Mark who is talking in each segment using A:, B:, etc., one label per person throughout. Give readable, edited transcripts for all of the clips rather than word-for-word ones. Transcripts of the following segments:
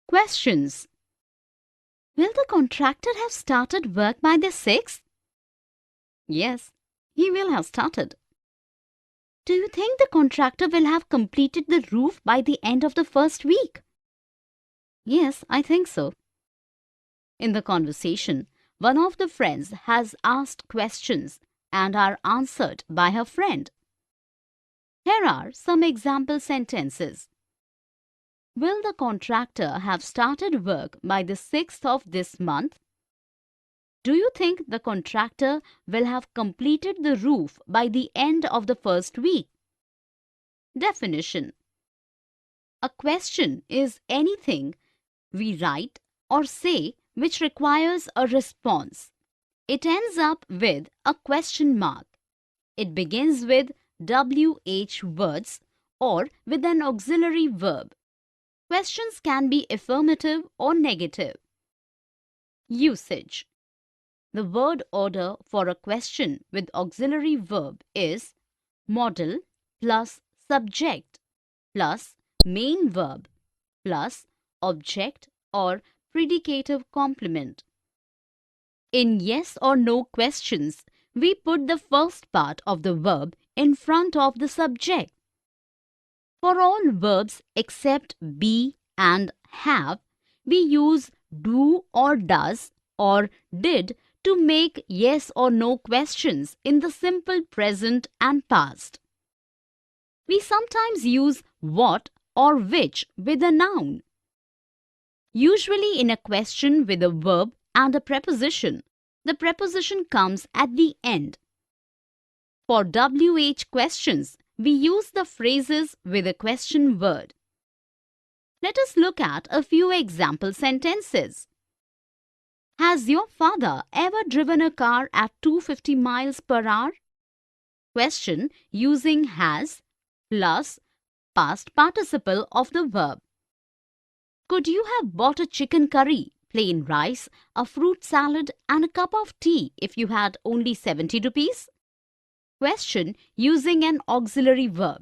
A: Questions. Will the contractor have started work by the 6th? Yes, he will have started. Do you think the contractor will have completed the roof by the end of the first week? Yes, I think so. In the conversation, one of the friends has asked questions and are answered by her friend. Here are some example sentences. Will the contractor have started work by the 6th of this month? Do you think the contractor will have completed the roof by the end of the first week? Definition. A question is anything we write or say which requires a response. It ends up with a question mark. It begins with WH words or with an auxiliary verb. Questions can be affirmative or negative. Usage. The word order for a question with auxiliary verb is modal plus subject plus main verb plus object or predicative complement. In yes or no questions, we put the first part of the verb in front of the subject. For all verbs except be and have, we use do or does or did to make yes or no questions in the simple present and past. We sometimes use what or which with a noun. Usually in a question with a verb and a preposition, the preposition comes at the end. For WH questions, we use the phrases with a question word. Let us look at a few example sentences. Has your father ever driven a car at 250 miles per hour? Question using has plus past participle of the verb. Could you have bought a chicken curry, plain rice, a fruit salad and a cup of tea if you had only 70 rupees? Question using an auxiliary verb.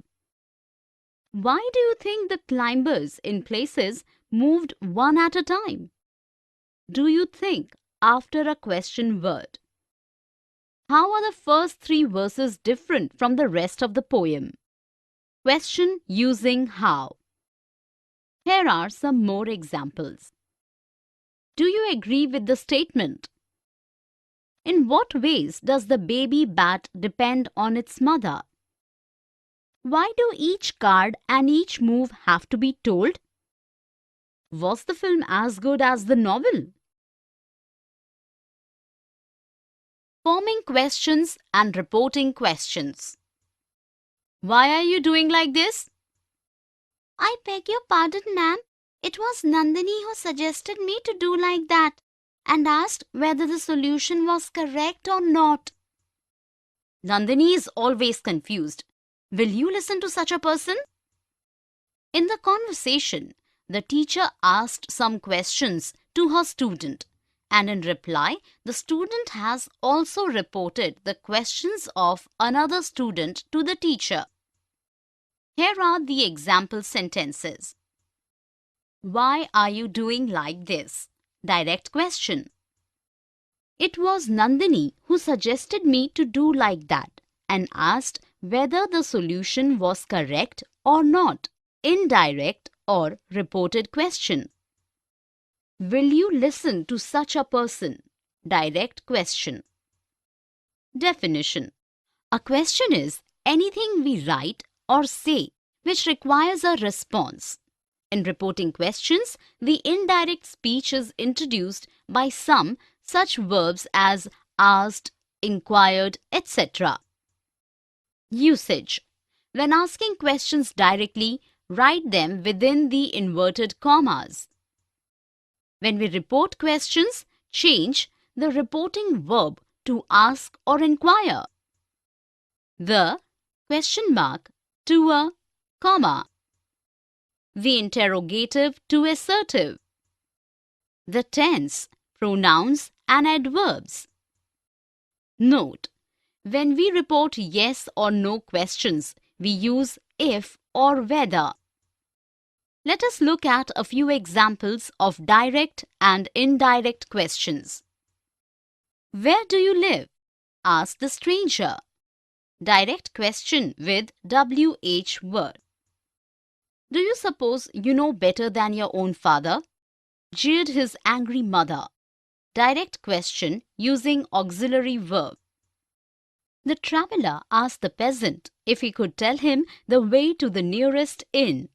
A: Why do you think the climbers in places moved one at a time? Do you think after a question word? How are the first 3 verses different from the rest of the poem? Question using how. Here are some more examples. Do you agree with the statement? In what ways does the baby bat depend on its mother? Why do each card and each move have to be told? Was the film as good as the novel? Forming questions and reporting questions. Why are you doing like this?
B: I beg your pardon, ma'am. It was Nandini who suggested me to do like that and asked whether the solution was correct or not.
A: Nandini is always confused. Will you listen to such a person? In the conversation, the teacher asked some questions to her student, and in reply, the student has also reported the questions of another student to the teacher. Here are the example sentences. Why are you doing like this? Direct question. It was Nandini who suggested me to do like that and asked whether the solution was correct or not. Indirect or reported question. Will you listen to such a person? Direct question. Definition. A question is anything we write or say which requires a response. In reporting questions, the indirect speech is introduced by some such verbs as asked, inquired, etc. Usage. When asking questions directly, write them within the inverted commas. When we report questions, change the reporting verb to ask or inquire. The question mark to a comma. The interrogative to assertive. The tense, pronouns and adverbs. Note: when we report yes or no questions, we use if or whether. Let us look at a few examples of direct and indirect questions. Where do you live? Ask the stranger. Direct question with WH word. Do you suppose you know better than your own father? Jeered his angry mother. Direct question using auxiliary verb. The traveller asked the peasant if he could tell him the way to the nearest inn.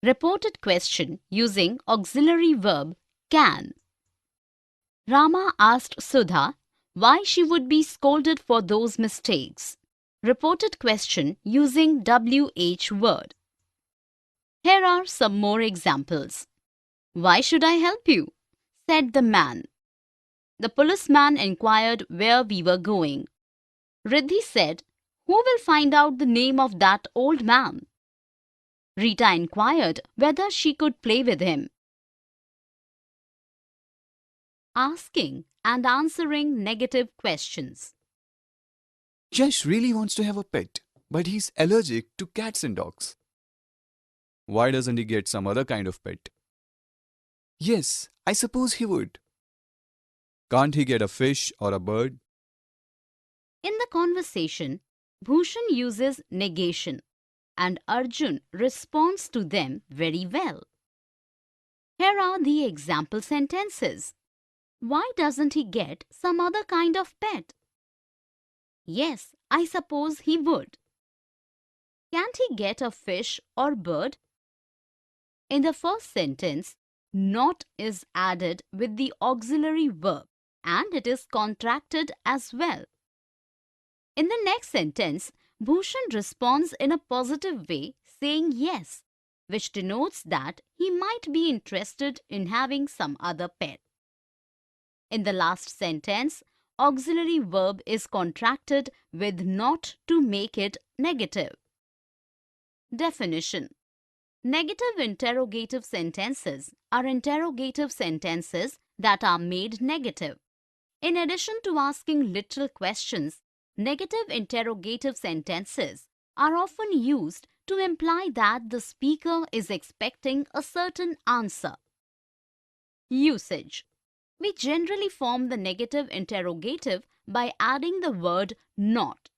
A: Reported question using auxiliary verb can. Rama asked Sudha why she would be scolded for those mistakes. Reported question using WH word. Here are some more examples. Why should I help you? Said the man. The policeman inquired where we were going. Riddhi said, who will find out the name of that old man? Rita inquired whether she could play with him. Asking and answering negative questions.
C: Yash really wants to have a pet, but he's allergic to cats and dogs. Why doesn't he get some other kind of pet? Yes, I suppose he would. Can't he get a fish or a bird?
A: In the conversation, Bhushan uses negation and Arjun responds to them very well. Here are the example sentences. Why doesn't he get some other kind of pet? Yes, I suppose he would. Can't he get a fish or bird? In the first sentence, not is added with the auxiliary verb and it is contracted as well. In the next sentence, Bhushan responds in a positive way saying yes, which denotes that he might be interested in having some other pet. In the last sentence, auxiliary verb is contracted with not to make it negative. Definition. Negative interrogative sentences are interrogative sentences that are made negative. In addition to asking literal questions, negative interrogative sentences are often used to imply that the speaker is expecting a certain answer. Usage. We generally form the negative interrogative by adding the word not.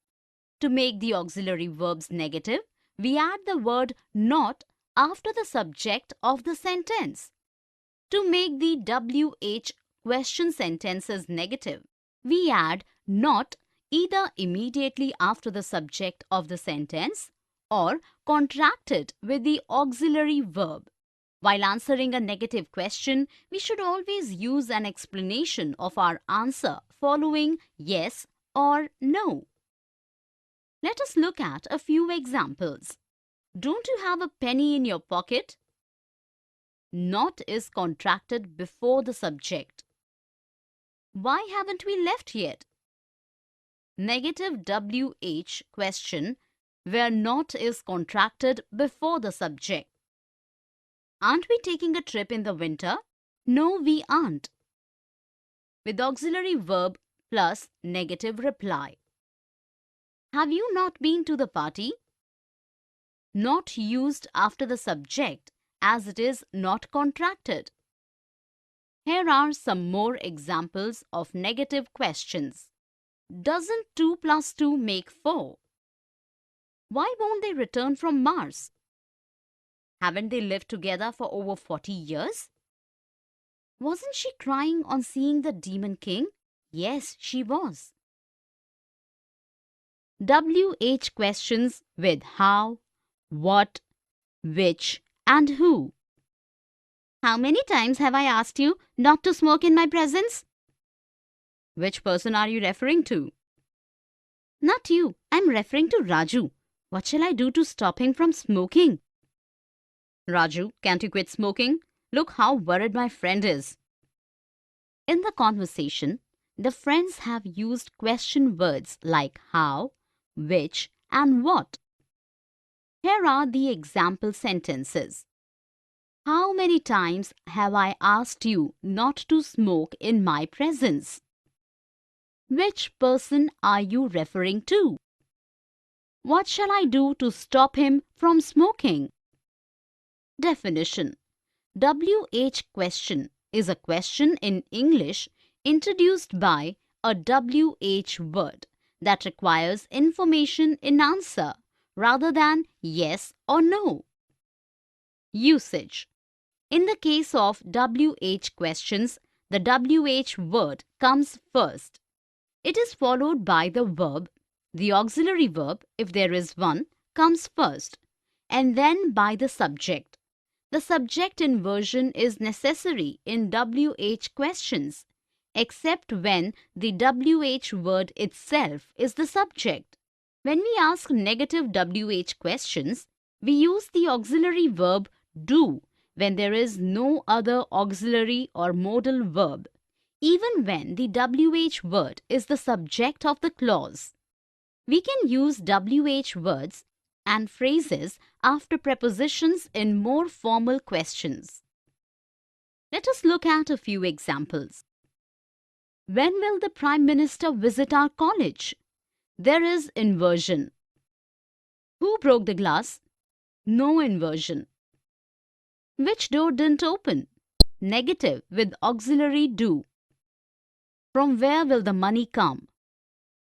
A: To make the auxiliary verbs negative, we add the word not after the subject of the sentence. To make the WH question sentences negative, we add not either immediately after the subject of the sentence or contract it with the auxiliary verb. While answering a negative question, we should always use an explanation of our answer following yes or no. Let us look at a few examples. Don't you have a penny in your pocket? Not is contracted before the subject. Why haven't we left yet? Negative WH question where not is contracted before the subject. Aren't we taking a trip in the winter? No, we aren't. With auxiliary verb plus negative reply. Have you not been to the party? Not used after the subject as it is not contracted. Here are some more examples of negative questions. Doesn't 2 plus 2 make 4? Why won't they return from Mars? Haven't they lived together for over 40 years? Wasn't she crying on seeing the Demon King? Yes, she was. WH questions with how, what, which, and who. How many times have I asked you not to smoke in my presence? Which person are you referring to? Not you. I'm referring to Raju. What shall I do to stop him from smoking? Raju, can't you quit smoking? Look how worried my friend is. In the conversation, the friends have used question words like how, which, and what. Here are the example sentences. How many times have I asked you not to smoke in my presence? Which person are you referring to? What shall I do to stop him from smoking? Definition: WH question is a question in English introduced by a WH word that requires information in answer rather than yes or no. Usage: in the case of WH questions, the WH word comes first. It is followed by the verb. The auxiliary verb, if there is one, comes first, and then by the subject. The subject inversion is necessary in WH questions, except when the WH word itself is the subject. When we ask negative WH questions, we use the auxiliary verb do when there is no other auxiliary or modal verb, even when the WH word is the subject of the clause. We can use WH words and phrases after prepositions in more formal questions. Let us look at a few examples. When will the Prime Minister visit our college? There is inversion. Who broke the glass? No inversion. Which door didn't open? Negative with auxiliary do. From where will the money come?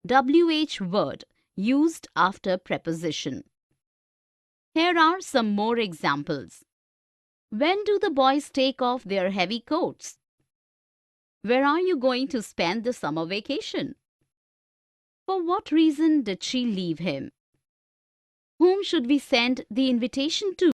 A: WH word used after preposition. Here are some more examples. When do the boys take off their heavy coats? Where are you going to spend the summer vacation? For what reason did she leave him? Whom should we send the invitation to?